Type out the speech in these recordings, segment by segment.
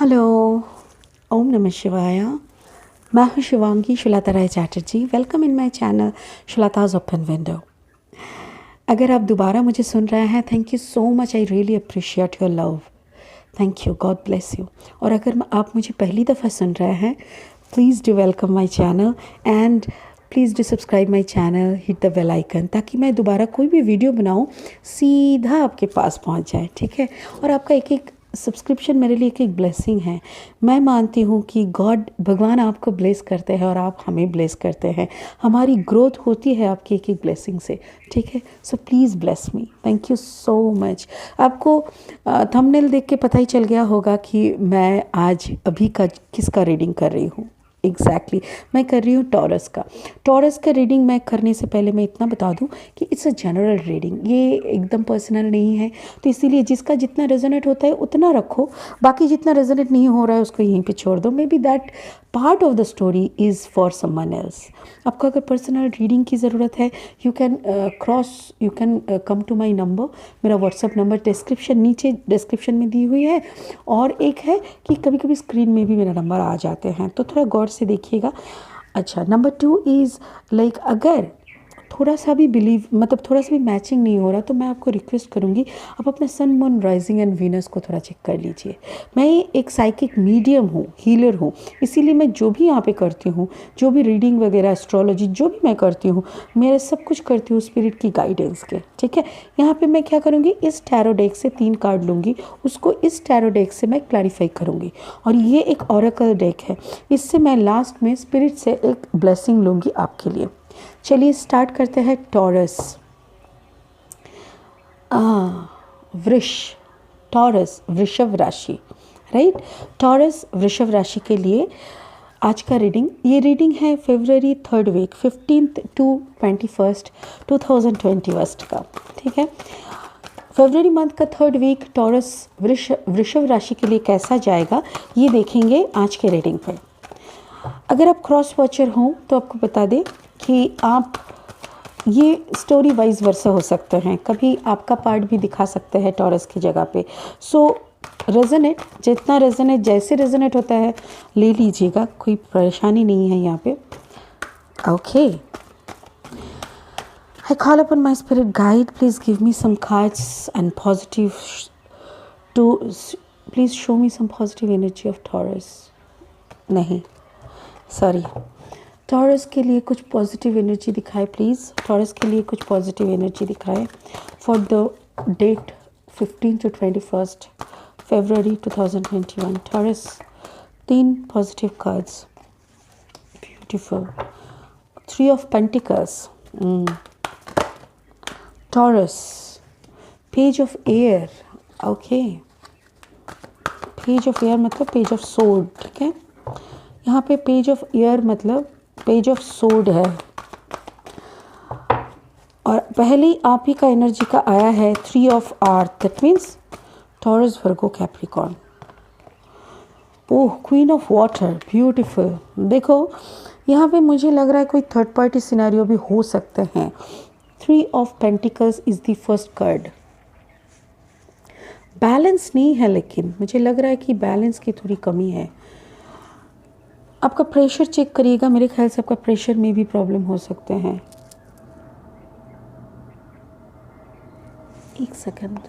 Hello, ओम नमः शिवाय। मैं हूँ Shivangi Shulata Rai Chatterjee. Welcome in my channel Shulata's open window. अगर आप दोबारा मुझे सुन रहे हैं, thank you so much. I really appreciate your love. Thank you, God bless you. और अगर आप मुझे पहली दफ़ा सुन रहे हैं, please do welcome my channel and please do subscribe my channel, hit the bell icon, ताकि मैं दोबारा कोई भी वीडियो बनाऊँ सीधा आपके पास पहुँच जाए। ठीक है। और आपका एक एक सब्सक्रिप्शन मेरे लिए एक एक ब्लेसिंग है। मैं मानती हूँ कि गॉड भगवान आपको ब्लेस करते हैं और आप हमें ब्लेस करते हैं। हमारी ग्रोथ होती है आपकी एक एक ब्लेसिंग से। ठीक है। So please bless me. Thank you so much. आपको थंबनेल देख के पता ही चल गया होगा कि मैं आज अभी का किसका रीडिंग कर रही हूँ। एग्जैक्टली मैं कर रही हूँ टॉरस का। टॉरस का रीडिंग मैं करने से पहले मैं इतना बता दूँ कि इट्स अ जनरल रीडिंग, ये एकदम पर्सनल नहीं है। तो इसीलिए जिसका जितना रेजोनेट होता है उतना रखो, बाकी जितना रेजोनेट नहीं हो रहा है उसको यहीं पे छोड़ दो। Maybe that part of the story is for someone else. आपको अगर पर्सनल रीडिंग की ज़रूरत है, you can come to my number. मेरा व्हाट्सअप नंबर नीचे डिस्क्रिप्शन में दी हुई है। और एक है कि कभी कभी स्क्रीन में भी मेरा नंबर आ जाते हैं, तो थोड़ा गौर से देखिएगा। अच्छा, नंबर 2 इज़ लाइक अगर थोड़ा सा भी थोड़ा सा भी मैचिंग नहीं हो रहा, तो मैं आपको रिक्वेस्ट करूँगी आप अपना sun moon rising and Venus को थोड़ा चेक कर लीजिए। मैं एक साइकिक मीडियम हूँ, हीलर हूँ, इसीलिए मैं जो भी यहाँ पे करती हूँ, जो भी रीडिंग वगैरह एस्ट्रोलॉजी जो भी मैं करती हूँ, मेरे सब कुछ करती हूँ स्पिरिट की गाइडेंस के। ठीक है। यहाँ पे मैं क्या करूँगी, इस टैरो डेक से 3 कार्ड लूँगी, उसको इस टैरो डेक से मैं क्लैरिफाई करूँगी। और ये एक ऑरेकल डेक है, इससे मैं लास्ट में स्पिरिट से एक ब्लेसिंग लूँगी आपके लिए। चलिए स्टार्ट करते हैं। टॉरस, वृष, टॉरस वृषभ राशि, राइट। टॉरस वृषभ राशि के लिए आज का रीडिंग, ये रीडिंग है फरवरी 3rd week 15th to 21st 2021 का। ठीक है। फरवरी मंथ का 3rd वीक टॉरस वृषभ राशि के लिए कैसा जाएगा ये देखेंगे आज के रीडिंग पे। अगर आप क्रॉस वॉचर हों तो आपको बता दें कि आप ये स्टोरी वाइज वर्सा हो सकते हैं, कभी आपका पार्ट भी दिखा सकते हैं टॉरस की जगह पे। सो रेजोनेट, जितना रेजोनेट जैसे रेजोनेट होता है ले लीजिएगा, कोई परेशानी नहीं है यहाँ पे। Okay, I call upon my spirit guide, please give me some cards and positive too, please show me some positive energy of Taurus. नहीं, सॉरी, टॉरस के लिए कुछ पॉजिटिव एनर्जी दिखाए प्लीज़। टॉरस के लिए कुछ पॉजिटिव एनर्जी दिखाए for the date 15 to 21st February 2021। Taurus, 3 positive cards, beautiful. 3 of pentacles, Taurus, page of air. Okay, page of air मतलब पेज ऑफ सोर्ड। ठीक है। यहाँ पे पेज ऑफ एयर मतलब पेज ऑफ सोर्ड है। और पहले ही आप ही का एनर्जी का आया है 3 ऑफ आर्थ, that means taurus, Virgo, Capricorn. Oh, queen of water, beautiful. देखो यहाँ पे मुझे लग रहा है कोई थर्ड पार्टी सिनेरियो भी हो सकते हैं। 3 of pentacles is the first card. Balance नहीं है, लेकिन मुझे लग रहा है कि बैलेंस की थोड़ी कमी है। आपका प्रेशर चेक करिएगा, मेरे ख्याल से आपका प्रेशर में भी प्रॉब्लम हो सकते हैं। एक सेकंड,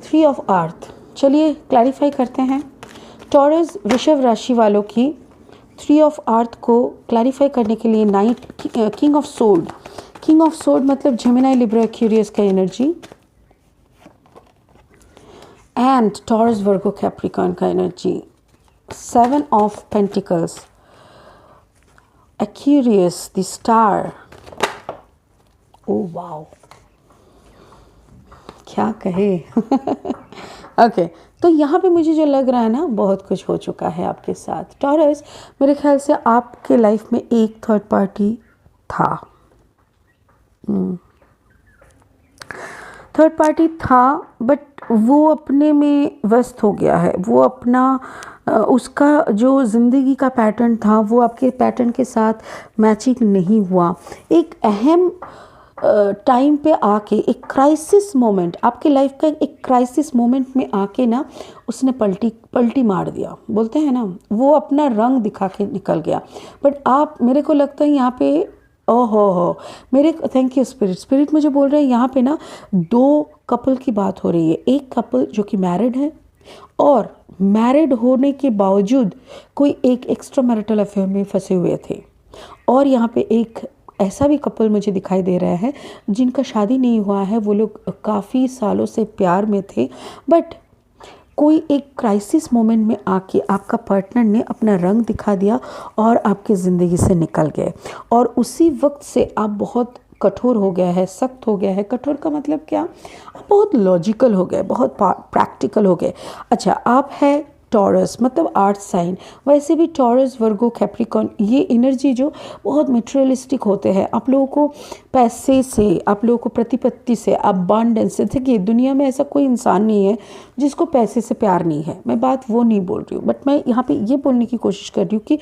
थ्री ऑफ अर्थ। चलिए क्लैरिफाई करते हैं टॉरस वृषभ राशि वालों की 3 ऑफ अर्थ को क्लैरिफाई करने के लिए। Knight, king of sword. King of sword मतलब जेमिनी, लिब्रा, एक्वेरियस का energy, and Taurus, Virgo, Capricorn का energy. 7 of pentacles, Aquarius, the star. Oh wow, क्या कहे। ओके, तो यहाँ पे मुझे जो लग रहा है ना, बहुत कुछ हो चुका है आपके साथ टॉरस। मेरे ख्याल से आपके लाइफ में एक थर्ड पार्टी था, बट वो अपने में व्यस्त हो गया है। वो अपना उसका जो ज़िंदगी का पैटर्न था वो आपके पैटर्न के साथ मैचिंग नहीं हुआ। एक अहम टाइम पे आके, एक क्राइसिस मोमेंट, आपके लाइफ का एक क्राइसिस मोमेंट में आके ना उसने पलटी मार दिया, बोलते हैं ना, वो अपना रंग दिखा के निकल गया। बट आप, मेरे को लगता है यहाँ पे, ओहो मेरे, थैंक यू स्पिरिट मुझे बोल रहे हैं यहाँ पे ना 2 कपल की बात हो रही है। एक कपल जो कि मैरिड है और मैरिड होने के बावजूद कोई एक एक्स्ट्रा मैरिटल अफेयर में फंसे हुए थे, और यहाँ पे एक ऐसा भी कपल मुझे दिखाई दे रहा है जिनका शादी नहीं हुआ है। वो लोग काफ़ी सालों से प्यार में थे, बट कोई एक क्राइसिस मोमेंट में आके आपका पार्टनर ने अपना रंग दिखा दिया और आपके ज़िंदगी से निकल गए, और उसी वक्त से आप बहुत कठोर हो गया है, सख्त हो गया है। कठोर का मतलब क्या, आप बहुत लॉजिकल हो गए, बहुत प्रैक्टिकल हो गए। अच्छा, आप है टॉरस, मतलब आर्थ साइन। वैसे भी टॉरस, वर्गो, कैप्रिकॉर्न, ये एनर्जी जो बहुत मटेरियलिस्टिक होते हैं। आप लोगों को पैसे से, आप लोगों को प्रतिपत्ति से, अबांडेंस से, देखिए दुनिया में ऐसा कोई इंसान नहीं है जिसको पैसे से प्यार नहीं है, मैं बात वो नहीं बोल रही हूँ। बट मैं यहाँ पे ये बोलने की कोशिश कर रही हूँ कि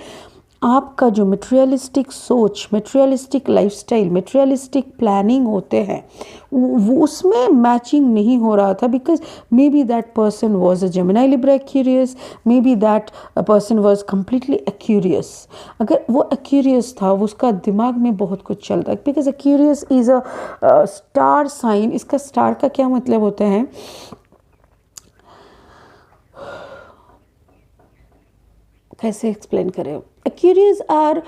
आपका जो मटेरियलिस्टिक सोच, मटेरियलिस्टिक लाइफस्टाइल, मटेरियलिस्टिक प्लानिंग होते हैं, वो उसमें मैचिंग नहीं हो रहा था। Because may be that person was a Gemini Libra Aquarius, may be that person was completely Aquarius. अगर वो एक्यूरियस था, वो उसका दिमाग में बहुत कुछ चलता है, because Aquarius is a star sign. इसका स्टार का क्या मतलब होता है, कैसे एक्सप्लेन करें। Aquarius are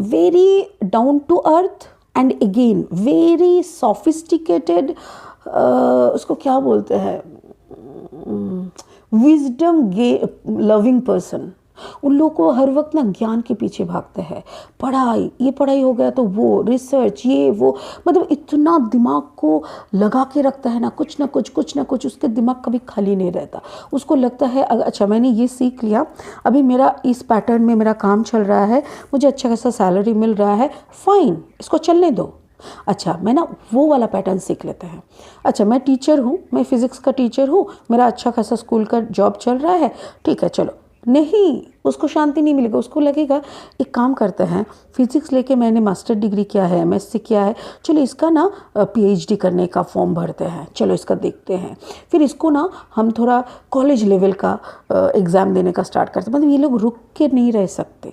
very down to earth and again very sophisticated, उसको क्या बोलते हैं, विजडम लविंग पर्सन। उन लोगों को हर वक्त ना ज्ञान के पीछे भागते हैं, पढ़ाई, ये पढ़ाई हो गया तो वो रिसर्च, ये वो, मतलब इतना दिमाग को लगा के रखता है ना, कुछ ना कुछ उसके दिमाग कभी खाली नहीं रहता। उसको लगता है अच्छा मैंने ये सीख लिया, अभी मेरा इस पैटर्न में मेरा काम चल रहा है, मुझे अच्छा खासा सैलरी मिल रहा है, फाइन, इसको चलने दो। अच्छा, मैं ना वो वाला पैटर्न सीख लेते हैं। अच्छा, मैं टीचर हूँ, मैं फिज़िक्स का टीचर हूँ, मेरा अच्छा खासा स्कूल का जॉब चल रहा है, ठीक है चलो। नहीं, उसको शांति नहीं मिलेगा। उसको लगेगा एक काम करते हैं, फिजिक्स लेके मैंने मास्टर डिग्री किया है, एमएससी किया है, चलो इसका ना पीएचडी करने का फॉर्म भरते हैं, चलो इसका देखते हैं, फिर इसको ना हम थोड़ा कॉलेज लेवल का एग्ज़ाम देने का स्टार्ट करते हैं। मतलब ये लोग रुक के नहीं रह सकते।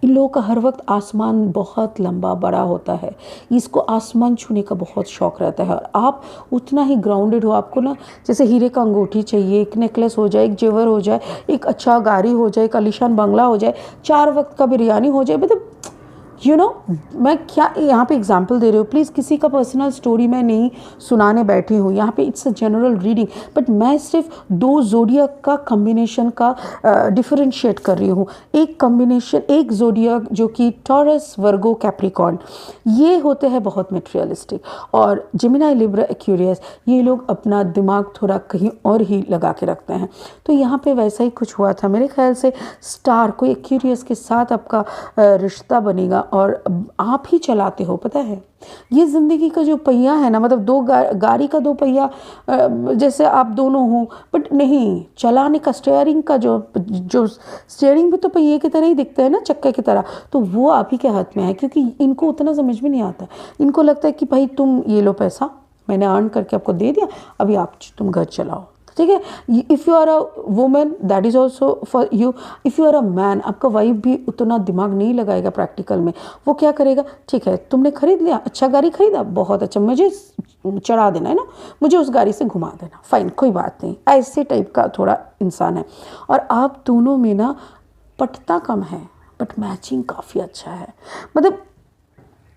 इन लोगों का हर वक्त आसमान बहुत लंबा बड़ा होता है, इसको आसमान छूने का बहुत शौक़ रहता है। और आप उतना ही ग्राउंडेड हो, आपको ना जैसे हीरे का अंगूठी चाहिए, एक नेकलेस हो जाए, एक जेवर हो जाए, एक अच्छा गाड़ी हो जाए, एक आलीशान बंगला हो जाए, 4 वक्त का बिरयानी हो जाए, मतलब मैं क्या यहाँ पे एग्जांपल दे रही हूँ। प्लीज़ किसी का पर्सनल स्टोरी मैं नहीं सुनाने बैठी हूँ यहाँ पे, it's a general reading. But मैं सिर्फ 2 ज़ोडियक का कम्बिनेशन का डिफरेंशिएट कर रही हूँ। एक कम्बिनेशन, एक ज़ोडियक जो कि टॉरस, वर्गो, कैप्रिकॉर्न, ये होते हैं बहुत मटेरियलिस्टिक, और जेमिनी, लिब्रा, एक्यूरियस, ये लोग अपना दिमाग थोड़ा कहीं और ही लगा के रखते हैं। तो यहाँ पे वैसा ही कुछ हुआ था मेरे ख्याल से। स्टार, कोई एक्यूरियस के साथ आपका रिश्ता बनेगा और आप ही चलाते हो। पता है, ये ज़िंदगी का जो पहिया है ना, मतलब 2 गाड़ी का 2 पहिया जैसे आप दोनों हो, बट नहीं, चलाने का स्टीयरिंग का जो स्टीयरिंग भी तो पहिए की तरह ही दिखता है ना, चक्के की तरह, तो वो आप ही के हाथ में है। क्योंकि इनको उतना समझ में नहीं आता, इनको लगता है कि भाई तुम ये लो पैसा, मैंने अर्न करके आपको दे दिया, अभी तुम घर चलाओ, ठीक है। If you are a women, that is also for you. If you are a man, आपका वाइफ भी उतना दिमाग नहीं लगाएगा प्रैक्टिकल में। वो क्या करेगा, ठीक है तुमने खरीद लिया, अच्छा गाड़ी खरीदा, बहुत अच्छा, मुझे चढ़ा देना है ना, मुझे उस गाड़ी से घुमा देना, फाइन, कोई बात नहीं, ऐसे टाइप का थोड़ा इंसान है। और आप दोनों में ना पटता कम है, बट मैचिंग काफ़ी अच्छा है। मतलब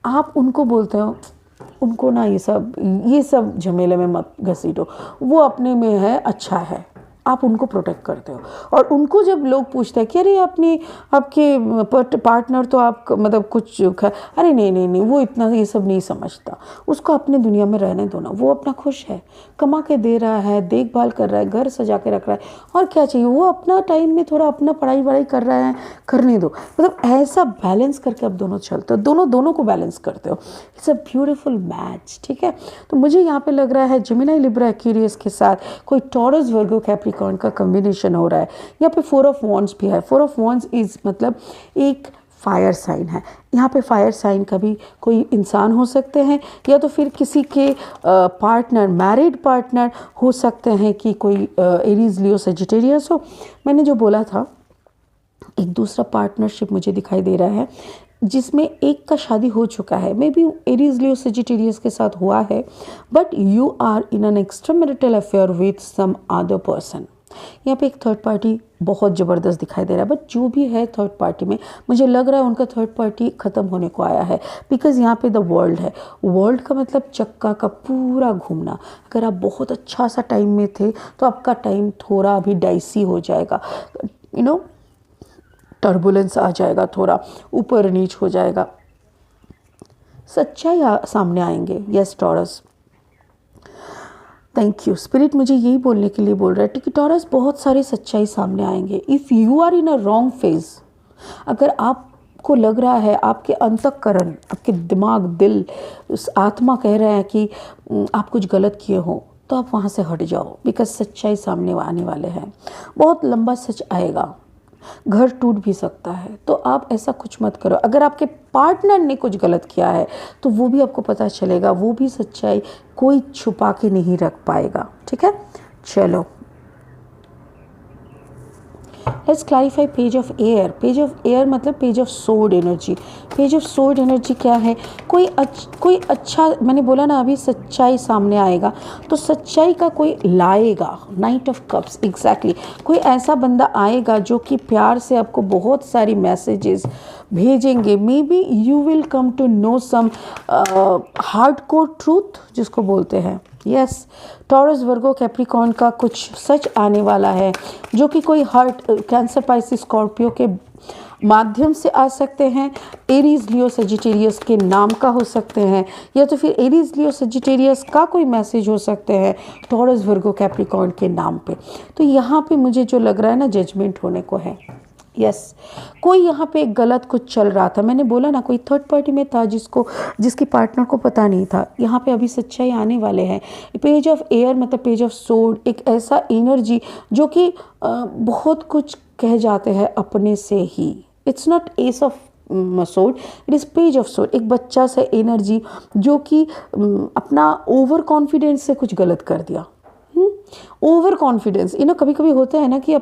आप उनको बोलते हो, उनको ना ये सब झमेले में मत घसीटो, वो अपने में है, अच्छा है, आप उनको प्रोटेक्ट करते हो। और उनको जब लोग पूछते हैं कि अरे आपके पार्टनर तो आप मतलब कुछ अरे नहीं, वो इतना ये सब नहीं समझता, उसको अपने दुनिया में रहने दो ना, वो अपना खुश है, कमा के दे रहा है, देखभाल कर रहा है, घर सजा के रख रहा है, और क्या चाहिए, वो अपना टाइम में थोड़ा अपना पढ़ाई वढ़ाई कर रहा है, करने दो। मतलब ऐसा बैलेंस करके आप दोनों चलते हो, दोनों को बैलेंस करते हो। इट्स अ ब्यूटीफुल मैच, ठीक है। तो मुझे यहाँ पे लग रहा है जेमिनी, लिब्रा, एक्वेरियस के साथ कोई टॉरस, वर्गो, कैप्रिकॉर्न कैप्रिकॉर्न का कॉम्बिनेशन हो रहा है। यहाँ पे 4 ऑफ वॉन्ड्स भी है। 4 ऑफ वॉन्ड्स इज मतलब एक फायर साइन है। यहाँ पे फायर साइन का भी कोई इंसान हो सकते हैं, या तो फिर किसी के पार्टनर, मैरिड पार्टनर हो सकते हैं कि कोई एरीज, लियो, सजिटेरियस हो। मैंने जो बोला था, एक दूसरा पार्टनरशिप मुझे दिखाई दे रहा है जिसमें एक का शादी हो चुका है, maybe Aries, Leo, Sagittarius के साथ हुआ है, but you are in an extra marital affair with some other person. यहाँ पे एक थर्ड पार्टी बहुत ज़बरदस्त दिखाई दे रहा है, बट जो भी है थर्ड पार्टी में, मुझे लग रहा है उनका थर्ड पार्टी ख़त्म होने को आया है, बिकॉज़ यहाँ पे द वर्ल्ड है। वर्ल्ड का मतलब चक्का का पूरा घूमना। अगर आप बहुत अच्छा सा टाइम में थे तो आपका टाइम थोड़ा अभी डाइसी हो जाएगा, यू नो, टर्बुलेंस आ जाएगा, थोड़ा ऊपर नीच हो जाएगा, सच्चाई सामने आएंगे। Yes taurus, thank you. Spirit मुझे यही बोलने के लिए बोल रहा है कि टॉरस, बहुत सारी सच्चाई सामने आएंगे। If you are in a wrong phase, अगर आपको लग रहा है, आपके अंतःकरण, आपके दिमाग, दिल, उस आत्मा कह रहा है कि आप कुछ गलत किए हो, तो आप वहाँ से हट जाओ, बिकॉज सच्चाई सामने आने वाले हैं। बहुत लंबा सच आएगा, घर टूट भी सकता है, तो आप ऐसा कुछ मत करो। अगर आपके पार्टनर ने कुछ गलत किया है तो वो भी आपको पता चलेगा, वो भी सच्चाई कोई छुपा के नहीं रख पाएगा। ठीक है, चलो let's clarify page of air. Page of air मतलब page of sword energy. Page of sword energy क्या है? कोई अच्छा, मैंने बोला ना अभी, सच्चाई सामने आएगा, तो सच्चाई का कोई लाएगा। Night of cups, exactly. कोई ऐसा बंदा आएगा जो कि प्यार से आपको बहुत सारी मैसेजेस भेजेंगे। Maybe you will come to know some hardcore truth जिसको बोलते हैं। यस, टॉरस, वर्गो, कैप्रिकॉर्न का कुछ सच आने वाला है, जो कि कोई हार्ट, कैंसर, पाइसिस, स्कॉर्पियो के माध्यम से आ सकते हैं। एरीज, लियो, सजिटेरियस के नाम का हो सकते हैं, या तो फिर एरीज, लियो, सजिटेरियस का कोई मैसेज हो सकते हैं टॉरस, वर्गो, कैप्रिकॉर्न के नाम पे। तो यहाँ पे मुझे जो लग रहा है ना, जजमेंट होने को है। यस, कोई यहाँ पे गलत कुछ चल रहा था। मैंने बोला ना, कोई थर्ड पार्टी में था जिसकी पार्टनर को पता नहीं था। यहाँ पे अभी सच्चाई आने वाले हैं। पेज ऑफ एयर मतलब पेज ऑफ सोर्ड, एक ऐसा एनर्जी जो कि बहुत कुछ कह जाते हैं अपने से ही। It's not ace of sword, it is page of sword. एक बच्चा सा एनर्जी जो कि अपना ओवर कॉन्फिडेंस से कुछ गलत कर दिया। ओवर कॉन्फिडेंस, कभी कभी होता है ना कि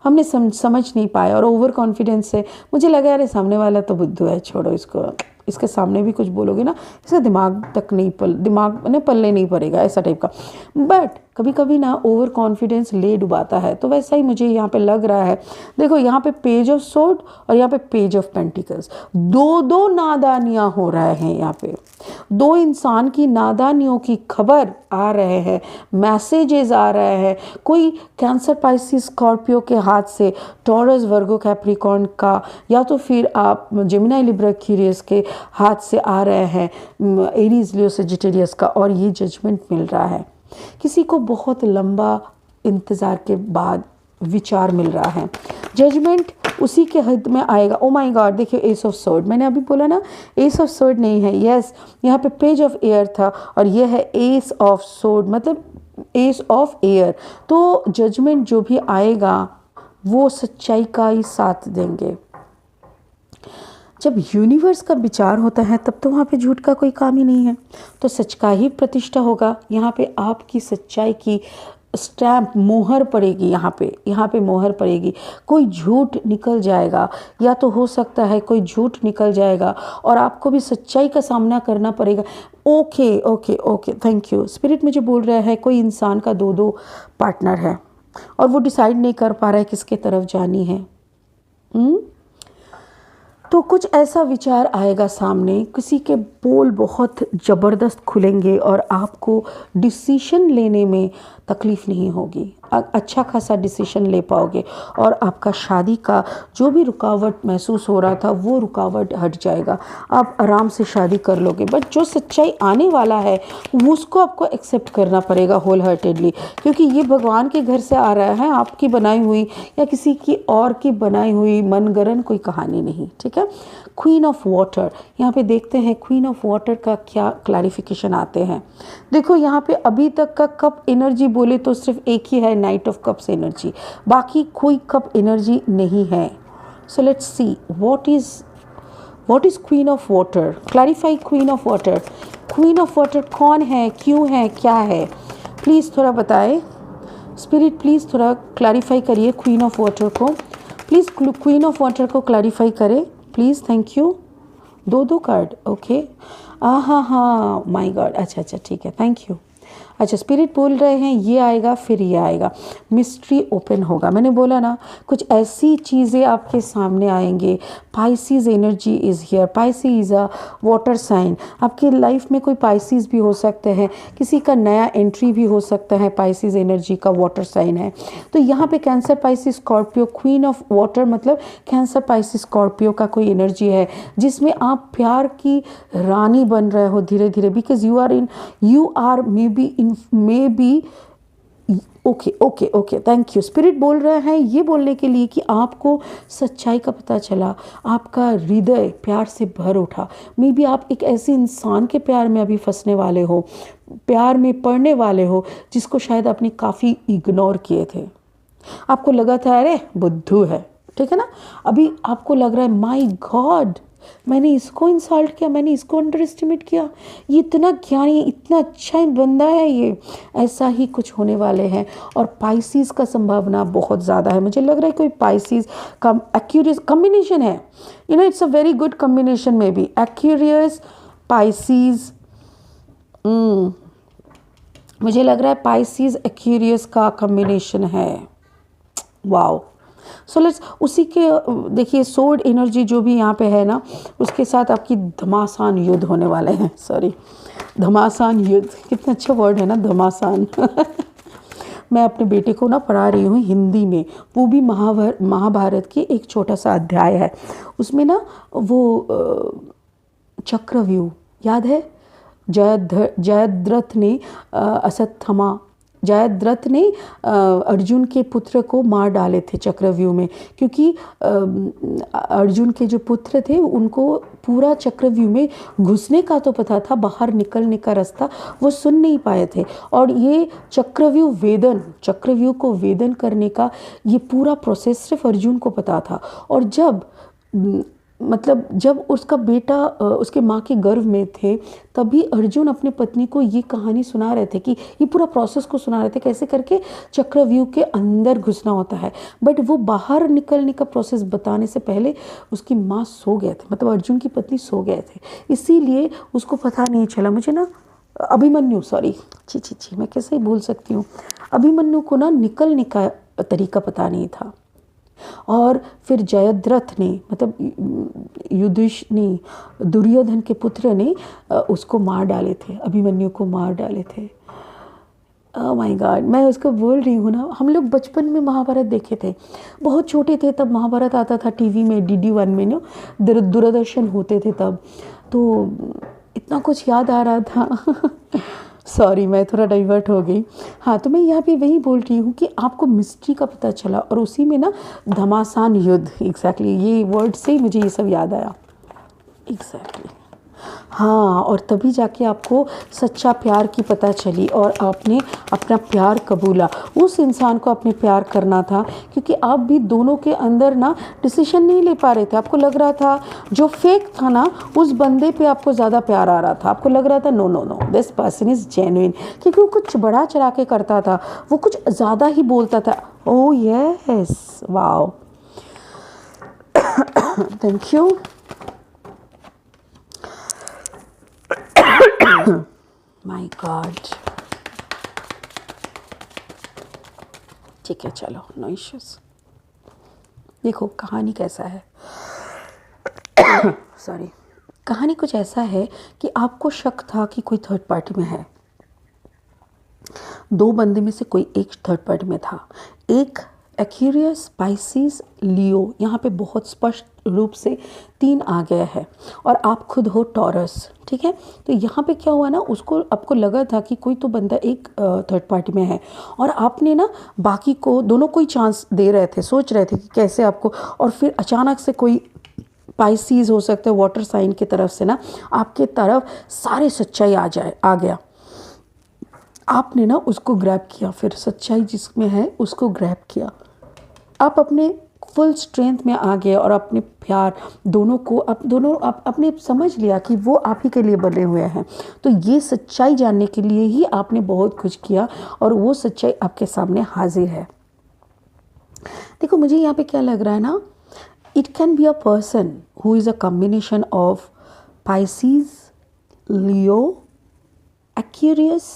हमने समझ नहीं पाया, और ओवर कॉन्फिडेंस से मुझे लगा अरे सामने वाला तो बुद्धू है, छोड़ो इसको, इसके सामने भी कुछ बोलोगे ना, इसका दिमाग तक नहीं दिमाग में पल्ले नहीं पड़ेगा, ऐसा टाइप का। बट कभी कभी ना ओवर कॉन्फिडेंस ले डुबाता है, तो वैसा ही मुझे यहाँ पे लग रहा है। देखो यहाँ पे पेज ऑफ सोर्ड और यहाँ पे पेज ऑफ पेंटिकल्स, दो नादानियाँ हो रहे हैं। यहाँ पे दो इंसान की नादानियों की खबर आ रहे हैं, मैसेजेस आ रहे हैं। कोई कैंसर, पाइसिस, स्कॉर्पियो के हाथ से, टॉरस, वर्गो, कैप्रिकॉर्न का, या तो फिर आप जेमिनी, लिब्रा, एक्वेरियस के हाथ से आ रहे हैं, एरीज, लियो, सजिटेरियस का, और ये जजमेंट मिल रहा है। किसी को बहुत लंबा इंतज़ार के बाद विचार मिल रहा है, जजमेंट उसी के हद में आएगा। ओ माय गॉड, देखिए एस ऑफ सोर्ड, मैंने अभी बोला ना एस ऑफ सोर्ड नहीं है। यस, यहाँ पे पेज ऑफ एयर था और ये है एस ऑफ सोर्ड, मतलब एस ऑफ एयर। तो जजमेंट जो भी आएगा वो सच्चाई का ही साथ देंगे। जब यूनिवर्स का विचार होता है तब तो वहाँ पे झूठ का कोई काम ही नहीं है, तो सच का ही प्रतिष्ठा होगा। यहाँ पे आपकी सच्चाई की स्टैम्प, मोहर पड़ेगी। यहाँ पे मोहर पड़ेगी। कोई झूठ निकल जाएगा, या तो हो सकता है कोई झूठ निकल जाएगा और आपको भी सच्चाई का सामना करना पड़ेगा। Okay okay okay, thank you. Spirit मुझे बोल रहा है कोई इंसान का दो पार्टनर है और वो डिसाइड नहीं कर पा रहा है किसके तरफ जानी है। तो कुछ ऐसा विचार आएगा सामने, किसी के पोल बहुत ज़बरदस्त खुलेंगे और आपको डिसीशन लेने में तकलीफ़ नहीं होगी, अच्छा खासा डिसीशन ले पाओगे और आपका शादी का जो भी रुकावट महसूस हो रहा था वो रुकावट हट जाएगा, आप आराम से शादी कर लोगे। बट जो सच्चाई आने वाला है उसको आपको एक्सेप्ट करना पड़ेगा होल हार्टेडली, क्योंकि ये भगवान के घर से आ रहा है, आपकी बनाई हुई या किसी की और की बनाई हुई मनगढ़ंत कोई कहानी नहीं। ठीक है, क्वीन ऑफ वाटर, यहाँ पे देखते हैं क्वीन ऑफ वाटर का क्या क्लैरिफिकेशन आते हैं। देखो यहाँ पे अभी तक का कप एनर्जी बोले तो सिर्फ एक ही है, नाइट ऑफ कप्स एनर्जी, बाकी कोई कप एनर्जी नहीं है। So let's see what is queen of water, clarify queen of water. Queen of water कौन है, क्यों है, क्या है, प्लीज़ थोड़ा बताएं स्पिरिट, प्लीज़ थोड़ा क्लैरिफाई करिए क्वीन ऑफ वाटर को, प्लीज़ क्वीन ऑफ वाटर को क्लैरिफाई करें प्लीज़, थैंक यू। दो कार्ड, ओके, हाँ माय गॉड, अच्छा ठीक है, थैंक यू। अच्छा, स्पिरिट बोल रहे हैं ये आएगा फिर ये आएगा, मिस्ट्री ओपन होगा। मैंने बोला ना कुछ ऐसी चीज़ें आपके सामने आएंगे। Pisces energy is here, Pisces is a water sign. आपकी लाइफ में कोई पाइसिस भी हो सकते हैं, किसी का नया एंट्री भी हो सकता है, पाइसिस एनर्जी का वाटर साइन है। तो यहाँ पे cancer Pisces Scorpio, queen of water मतलब कैंसर पाइसिस स्कॉर्पियो का कोई एनर्जी है जिसमें आप प्यार की रानी बन रहे हो धीरे धीरे, because you are maybe okay thank you. Spirit बोल रहे हैं ये बोलने के लिए कि आपको सच्चाई का पता चला, आपका हृदय प्यार से भर उठा। मे बी आप एक ऐसे इंसान के प्यार में अभी फंसने वाले हो, प्यार में पड़ने वाले हो जिसको शायद आपने काफ़ी इग्नोर किए थे। आपको लगा था अरे बुद्धू है, ठीक है ना, अभी आपको लग रहा है माय गॉड मैंने इसको इंसल्ट किया, मैंने इसको अंडर एस्टिमेट किया, ये इतना ज्ञानी, इतना अच्छा बंदा है ये। ऐसा ही कुछ होने वाले हैं। और पाइसिस का संभावना बहुत ज़्यादा है। मुझे लग रहा है कोई पाइसिस का एक्यूरियस कॉम्बिनेशन है, you know it's a very good combination may be, Aquarius Pisces. मुझे लग रहा है पाइसिस एक्यूरियस का कॉम्बिनेशन है। वाओ। सो लेट्स उसी के देखिए सोर्ड एनर्जी जो भी यहाँ पे है ना, उसके साथ आपकी घमासान युद्ध होने वाले हैं। सॉरी, घमासान युद्ध, कितना अच्छा वर्ड है ना, घमासान। मैं अपने बेटे को ना पढ़ा रही हूँ हिंदी में, वो भी महाभारत की एक छोटा सा अध्याय है, उसमें ना वो चक्रव्यूह याद है, जयद्रथ ने अश्वत्थामा, जयद्रथ ने अर्जुन के पुत्र को मार डाले थे चक्रव्यूह में, क्योंकि अर्जुन के जो पुत्र थे उनको पूरा चक्रव्यूह में घुसने का तो पता था, बाहर निकलने का रास्ता वो सुन नहीं पाए थे। और ये चक्रव्यूह को वेदन करने का ये पूरा प्रोसेस सिर्फ अर्जुन को पता था। और जब उसका बेटा उसके माँ के गर्भ में थे, तभी अर्जुन अपने पत्नी को ये कहानी सुना रहे थे, कि ये पूरा प्रोसेस को सुना रहे थे कैसे करके चक्रव्यूह के अंदर घुसना होता है। बट वो बाहर निकलने का प्रोसेस बताने से पहले उसकी माँ सो गए थे, मतलब अर्जुन की पत्नी सो गए थे, इसीलिए उसको पता नहीं चला। मुझे ना अभिमन्यु, सॉरी छी मैं कैसे भूल सकती हूँ, अभिमन्यु को ना निकलने का तरीका पता नहीं था। और फिर जयद्रथ ने, मतलब दुर्योधन के पुत्र ने उसको मार डाले थे, अभिमन्यु को मार डाले थे। ओह माय गॉड, मैं उसको बोल रही हूँ ना, हम लोग बचपन में महाभारत देखे थे, बहुत छोटे थे तब महाभारत आता था टीवी में, DD1 में ना दूरदर्शन होते थे तब, तो इतना कुछ याद आ रहा था। सॉरी, मैं थोड़ा डाइवर्ट हो गई। हाँ, तो मैं यहाँ पे वही बोल रही हूँ कि आपको मिस्ट्री का पता चला, और उसी में ना घमासान युद्ध, एग्जैक्टली ये वर्ड से ही मुझे ये सब याद आया। एग्जैक्टली हाँ, और तभी जाके आपको सच्चा प्यार की पता चली और आपने अपना प्यार कबूला। उस इंसान को अपने प्यार करना था, क्योंकि आप भी दोनों के अंदर ना डिसीजन नहीं ले पा रहे थे। आपको लग रहा था जो फेक था ना, उस बंदे पे आपको ज़्यादा प्यार आ रहा था। आपको लग रहा था no this person is genuine, क्योंकि वो कुछ बढ़ा चढ़ा के करता था, वो कुछ ज़्यादा ही बोलता था। Oh yes, wow, thank you. My God, ठीक है, चलो, नो इश्यूज। देखो कहानी कैसा है। सॉरी, कहानी कुछ ऐसा है कि आपको शक था कि कोई थर्ड पार्टी में है। दो बंदे में से कोई एक थर्ड पार्टी में था। एक एक्यूरियस, पाइसिस, लियो, यहाँ पे बहुत स्पष्ट रूप से 3 आ गया है, और आप खुद हो टॉरस, ठीक है। तो यहाँ पे क्या हुआ ना, आपको लगा था कि कोई तो बंदा एक थर्ड पार्टी में है, और आपने ना बाकी को, दोनों को ही चांस दे रहे थे, सोच रहे थे कि कैसे आपको, और फिर अचानक से कोई पाइसीज हो सकते हैं, वाटर साइन की तरफ से ना आपके तरफ सारे सच्चाई आ गया, आपने ना उसको ग्रैब किया, फिर सच्चाई जिसमें है उसको ग्रैब किया, आप अपने फुल स्ट्रेंथ में आ गए और अपने प्यार दोनों को आपने समझ लिया कि वो आप ही के लिए बने हुए हैं। तो ये सच्चाई जानने के लिए ही आपने बहुत कुछ किया और वो सच्चाई आपके सामने हाजिर है। देखो मुझे यहाँ पे क्या लग रहा है ना, it can be a person who is a combination of Pisces, Leo, Aquarius,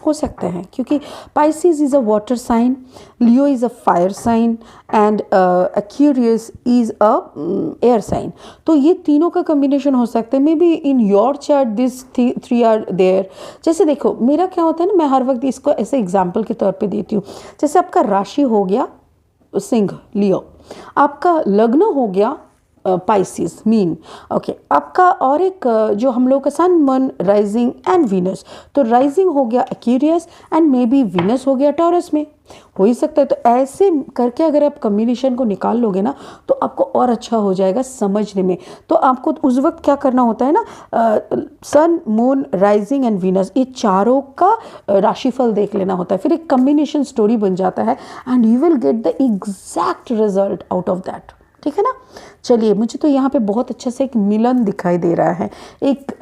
हो सकते हैं, क्योंकि Pisces is a water sign, Leo is a fire sign and Aquarius is an air sign. तो ये तीनों का कम्बिनेशन हो सकता है। Maybe in your chart this 3 are there. जैसे देखो मेरा क्या होता है ना, मैं हर वक्त इसको ऐसे एग्जाम्पल के तौर पे देती हूँ। जैसे आपका राशि हो गया सिंह, लियो, आपका लग्न हो गया पाइसिस, मीन, ओके, आपका और एक जो हम लोग का सन, मून, राइजिंग एंड वीनस, तो राइजिंग हो गया Aquarius and may be Venus हो गया टॉरस में, हो ही सकता है। तो ऐसे करके अगर आप कम्बिनेशन को निकाल लोगे ना तो आपको और अच्छा हो जाएगा समझने में। तो आपको उस वक्त क्या करना होता है ना, सन, मून, राइजिंग एंड वीनस, ये चारों का राशिफल देख लेना होता है, फिर एक कम्बिनेशन स्टोरी बन जाता है and you will get the exact result out of that. ठीक है ना। चलिए, मुझे तो यहाँ पे बहुत अच्छा से एक मिलन दिखाई दे रहा है, एक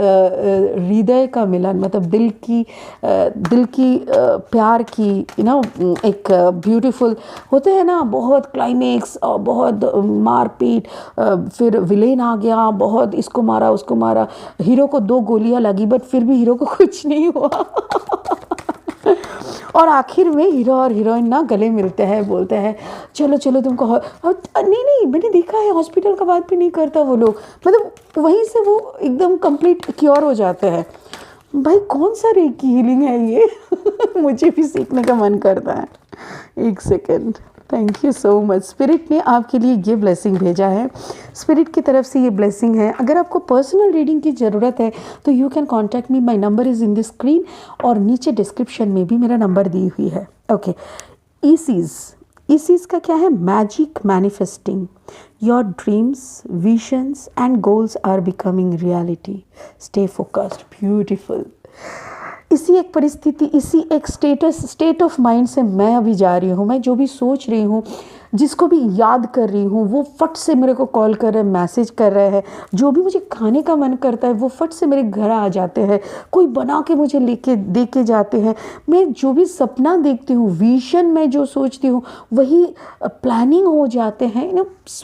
हृदय का मिलन, मतलब दिल की प्यार की, एक ब्यूटीफुल होते हैं ना, बहुत क्लाइमेक्स और बहुत मारपीट, फिर विलेन आ गया, बहुत इसको मारा उसको मारा, हीरो को 2 गोलियां लगी बट फिर भी हीरो को कुछ नहीं हुआ और आखिर में हीरो और हीरोइन ना गले मिलते हैं, बोलते हैं चलो चलो तुमको, नहीं मैंने देखा है हॉस्पिटल का बात भी नहीं करता वो लोग, मतलब वहीं से वो एकदम कंप्लीट क्योर हो जाते हैं। भाई कौन सा रेकी हीलिंग है ये मुझे भी सीखने का मन करता है। एक second, thank you so much. Spirit ने आपके लिए ये ब्लेसिंग भेजा है, स्पिरिट की तरफ से ये ब्लेसिंग है। अगर आपको पर्सनल रीडिंग की ज़रूरत है तो you can contact me, my number is in the screen और नीचे डिस्क्रिप्शन में भी मेरा नंबर दी हुई है। ओके, ईसीज का क्या है, magic manifesting, your dreams, visions and goals are becoming reality, stay focused, beautiful. इसी एक परिस्थिति, इसी एक स्टेट ऑफ माइंड से मैं अभी जा रही हूँ। मैं जो भी सोच रही हूँ, जिसको भी याद कर रही हूँ, वो फट से मेरे को कॉल कर रहे हैं, मैसेज कर रहे हैं। जो भी मुझे खाने का मन करता है वो फट से मेरे घर आ जाते हैं, कोई बना के मुझे लेके दे के जाते हैं। मैं जो भी सपना देखती हूँ, विजन में जो सोचती हूँ, वही प्लानिंग हो जाते हैं।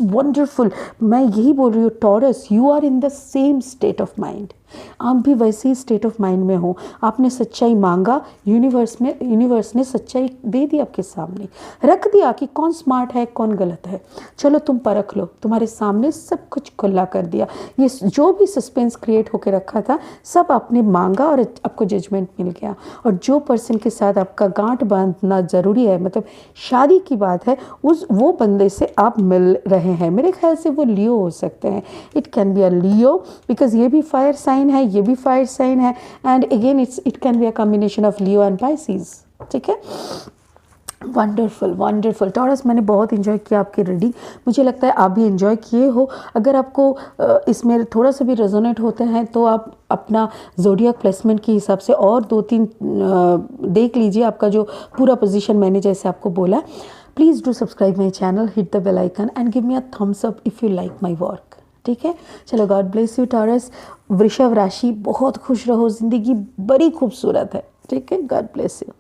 वंडरफुल। मैं यही बोल रही हूँ, Taurus, you are in the same state of mind. आप भी वैसे ही स्टेट ऑफ माइंड में हो। आपने सच्चाई मांगा, यूनिवर्स ने सच्चाई दे दी, आपके सामने रख दिया कि कौन स्मार्ट है कौन गलत है। चलो तुम परख लो, तुम्हारे सामने सब कुछ खुला कर दिया। ये जो भी सस्पेंस क्रिएट होकर रखा था सब आपने मांगा और आपको जजमेंट मिल गया। और जो पर्सन के साथ आपका गांठ बांधना ज़रूरी है, मतलब शादी की बात है, वो बंदे से आप मिल रहे हैं। मेरे ख्याल से वो लियो हो सकते हैं। It can be a Leo because ये भी फायर साइन है, ये भी फायर साइन है, and again it can be a combination of Leo and Pisces. ठीक है, वंडरफुल वंडरफुल। टॉरस, मैंने बहुत इन्जॉय किया आपकी रीडिंग, मुझे लगता है आप भी इन्जॉय किए हो। अगर आपको इसमें थोड़ा सा भी रेजोनेट होते हैं तो आप अपना ज़ोडिएक प्लेसमेंट के हिसाब से और 2-3 देख लीजिए, आपका जो पूरा पोजीशन मैंने जैसे आपको बोला। Please do subscribe my channel, hit the bell icon and give me a thumbs up if you like my work. ठीक है, चलो, गॉड ब्लेस यू टॉरस। वृषभ राशि, बहुत खुश रहो, ज़िंदगी बड़ी खूबसूरत है। ठीक है, गॉड ब्लेस यू।